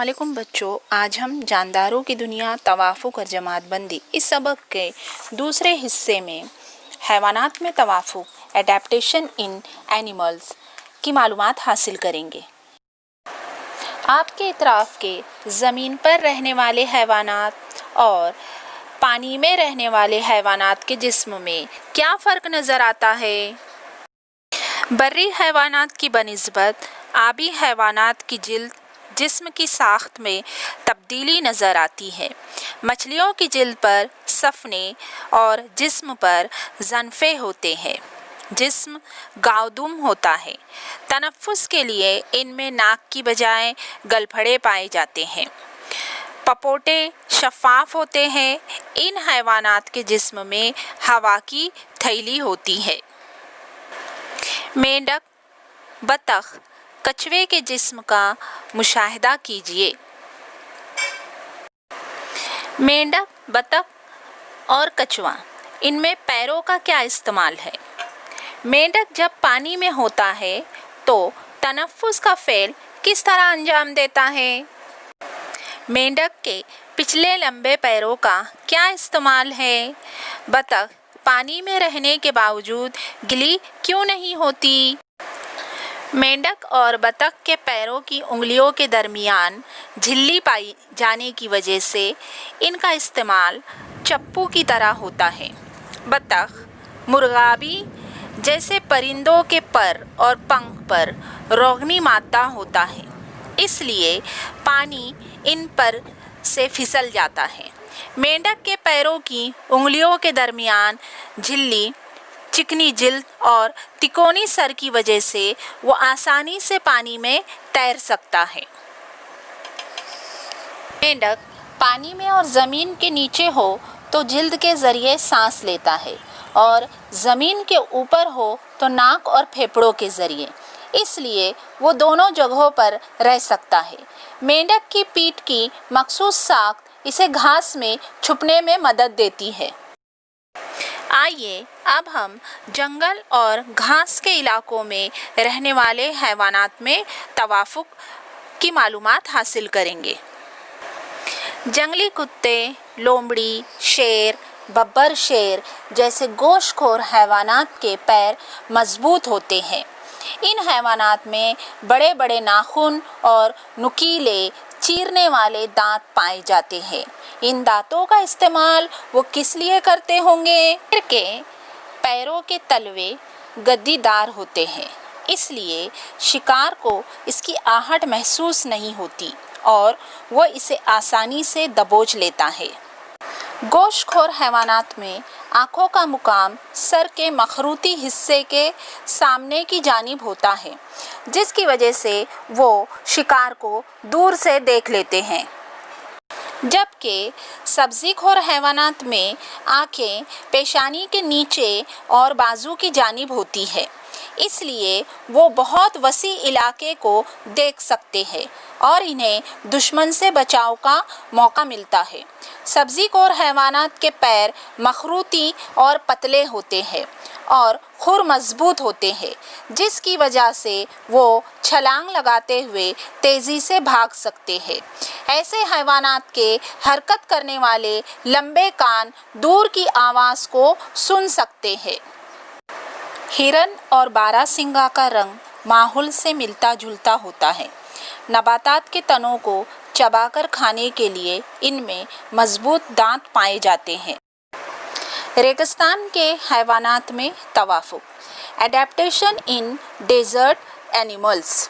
अस्सलामुअलैकुम बच्चों, आज हम जानदारों की दुनिया तवाफ़ुक और जमात बंदी इस सबक के दूसरे हिस्से में हैवानात में तवाफ़ुक एडेप्टेशन इन एनिमल्स की मालूमात हासिल करेंगे। आपके इतराफ़ के ज़मीन पर रहने वाले हैवानात और पानी में रहने वाले हैवानात के जिस्म में क्या फ़र्क नज़र आता है? बर्री हैवानात की बनिस्बत आबी हैवानात की जिस्म की साख्त में तब्दीली नज़र आती है। मछलियों की जिल्द पर सफने और जिस्म पर ज़नफ़े होते हैं। जिस्म गाउदुम होता है। तनफ़्फ़ुस के लिए इनमें नाक की बजाय गलफड़े पाए जाते हैं। पपोटे शफ़ाफ़ होते हैं। इन हैवानात के जिस्म में हवा की थैली होती है। मेंढक, बतख, कछुए के जिस्म का मुशाहिदा कीजिए। मेंढक, बतख और कछुआ, इनमें पैरों का क्या इस्तेमाल है? मेंढक जब पानी में होता है तो तनफ़्फ़ुस का फ़ेल किस तरह अंजाम देता है? मेंढक के पिछले लंबे पैरों का क्या इस्तेमाल है? बतख पानी में रहने के बावजूद गीली क्यों नहीं होती? मेंढक और बतख के पैरों की उंगलियों के दरमियान झिल्ली पाई जाने की वजह से इनका इस्तेमाल चप्पू की तरह होता है। बतख मुर्गाबी जैसे परिंदों के पर और पंख पर रोगनी मादा होता है, इसलिए पानी इन पर से फिसल जाता है। मेंढक के पैरों की उंगलियों के दरमियान झिल्ली, चिकनी जिल्द और तिकोनी सर की वजह से वो आसानी से पानी में तैर सकता है। मेंढक पानी में और ज़मीन के नीचे हो तो जिल्द के ज़रिए सांस लेता है और ज़मीन के ऊपर हो तो नाक और फेफड़ों के ज़रिए, इसलिए वो दोनों जगहों पर रह सकता है। मेंढक की पीठ की मखसूस साख्त इसे घास में छुपने में मदद देती है। आइए अब हम जंगल और घास के इलाकों में रहने वाले हैवानात में तवाफ़ुक की मालूमात हासिल करेंगे। जंगली कुत्ते, लोमड़ी, शेर, बब्बर शेर जैसे गोश्तखोर हैवानात के पैर मजबूत होते हैं। इन हैवानात में बड़े बड़े नाखून और नुकीले चीरने वाले दांत पाए जाते हैं। इन दांतों का इस्तेमाल वो किस लिए करते होंगे? शेर के पैरों के तलवे गद्दीदार होते हैं, इसलिए शिकार को इसकी आहट महसूस नहीं होती और वो इसे आसानी से दबोच लेता है। गोश्तखोर हैवानात में आँखों का मुकाम सर के मखरूती हिस्से के सामने की जानिब होता है, जिसकी वजह से वो शिकार को दूर से देख लेते हैं। जबकि सब्ज़ीखोर हैवानात में आँखें पेशानी के नीचे और बाजू की जानिब होती है, इसलिए वो बहुत वसी इलाके को देख सकते हैं और इन्हें दुश्मन से बचाव का मौका मिलता है। सब्ज़ीखोर हैवानात के पैर मखरूती और पतले होते हैं और खुर मजबूत होते हैं, जिसकी वजह से वो छलांग लगाते हुए तेज़ी से भाग सकते हैं। ऐसे हैवानात के हरकत करने वाले लंबे कान दूर की आवाज़ को सुन सकते हैं। हिरन और बारहसिंगा का रंग माहौल से मिलता जुलता होता है। नबातात के तनों को चबाकर खाने के लिए इनमें मजबूत दांत पाए जाते हैं। रेगिस्तान के हैवानात में तवाफ़ुक एडेप्टेशन इन डेज़र्ट एनिमल्स।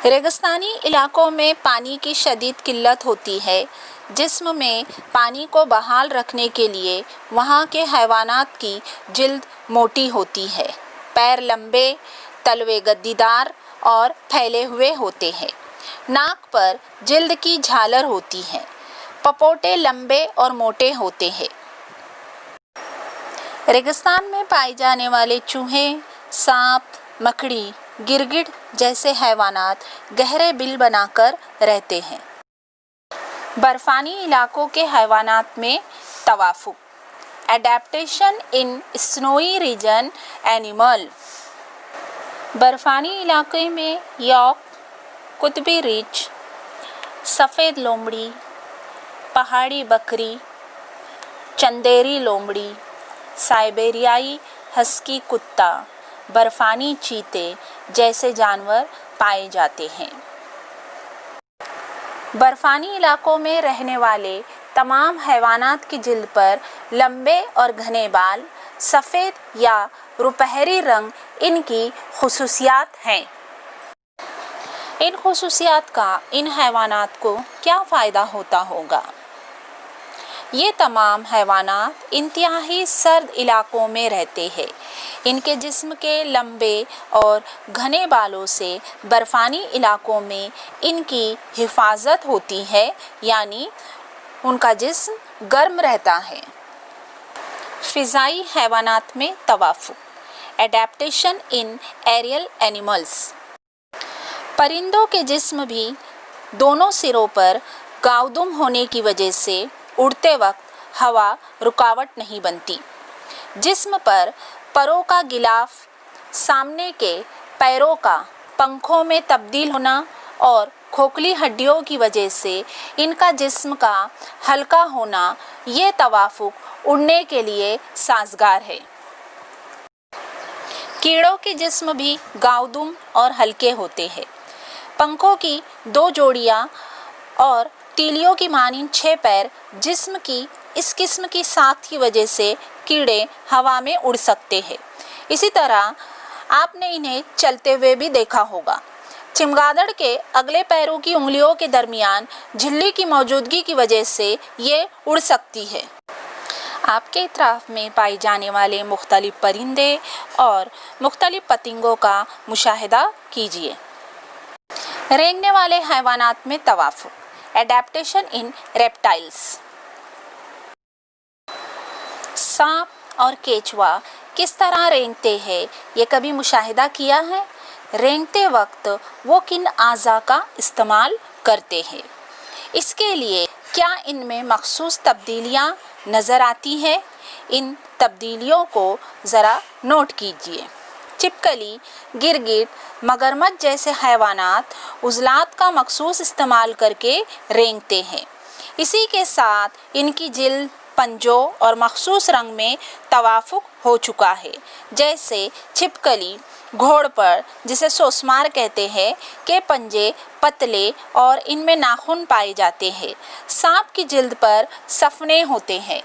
रेगिस्तानी इलाकों में पानी की शदीद किल्लत होती है। जिस्म में पानी को बहाल रखने के लिए वहाँ के हैवानात की जिल्द मोटी होती है। पैर लंबे, तलवे गद्दीदार और फैले हुए होते हैं। नाक पर जिल्द की झालर होती है। पपोटे लंबे और मोटे होते हैं। रेगिस्तान में पाए जाने वाले चूहे, सांप, मकड़ी, गिरगिट जैसे हैवानात गहरे बिल बनाकर रहते हैं। बर्फानी इलाकों के हैवानात में तवाफ़ुक adaptation in snowy region animal. बर्फानी इलाके में यॉक, कुतबी रिच, सफ़ेद लोमड़ी, पहाड़ी बकरी, चंदेरी लोमड़ी, साइबेरियाई हस्की कुत्ता, बर्फानी चीते जैसे जानवर पाए जाते हैं। बर्फानी इलाकों में रहने वाले तमाम हैवानात की जिल्द पर लंबे और घने बाल, सफ़ेद या रुपहरी रंग इनकी खुसूसियात हैं। इन खुसूसियात का इन हैवानात को क्या फ़ायदा होता होगा? ये तमाम हैवानात इंतहाई सर्द इलाकों में रहते हैं। इनके जिस्म के लंबे और घने बालों से बर्फ़ानी इलाकों में इनकी हिफाजत होती है, यानी उनका जिस्म गर्म रहता है। फ़िज़ाई हैवानात में तवाफ़ुक़, एडेप्टेशन इन एरियल एनिमल्स। परिंदों के जिस्म भी दोनों सिरों पर गाउदुम होने की वजह से उड़ते वक्त हवा रुकावट नहीं बनती। जिस्म पर परों का गिलाफ, सामने के पैरों का पंखों में तब्दील होना और खोखली हड्डियों की वजह से इनका जिस्म का हल्का होना, ये तवाफ़ुक़ उड़ने के लिए साज़गार है। कीड़ों के जिस्म भी गाउदुम और हल्के होते हैं। पंखों की 2 जोड़ियाँ और तीलियों की मानिंद 6 पैर जिस्म की इस किस्म की साख्त की वजह से कीड़े हवा में उड़ सकते हैं। इसी तरह आपने इन्हें चलते हुए भी देखा होगा। चमगादड़ के अगले पैरों की उंगलियों के दरमियान झिल्ली की मौजूदगी की वजह से ये उड़ सकती है। आपके इतराफ़ में पाए जाने वाले मुख्तलिफ परिंदे और मुख्तलिफ पतंगों का मुशाहिदा कीजिए। रेंगने वाले हैवानात में तवाफ़ुक़, एडेप्टेशन इन रेप्टाइल्स। सांप और केचुआ किस तरह रेंगते हैं, ये कभी मुशाहिदा किया है? रेंगते वक्त वो किन आज़ा का इस्तेमाल करते हैं? इसके लिए क्या इनमें मखसूस तब्दीलियाँ नज़र आती हैं? इन तब्दीलियों को ज़रा नोट कीजिए। छिपकली, गिरगिट, मगरमच्छ जैसे हैवानात उज़लात का मखसूस इस्तेमाल करके रेंगते हैं। इसी के साथ इनकी जिल्द, पंजों और मखसूस रंग में तवाफ़ुक़ हो चुका है। जैसे छिपकली, घोड़पर जिसे सोसमार कहते हैं, के पंजे पतले और इनमें नाखून पाए जाते हैं। सांप की जिल्द पर सफने होते हैं।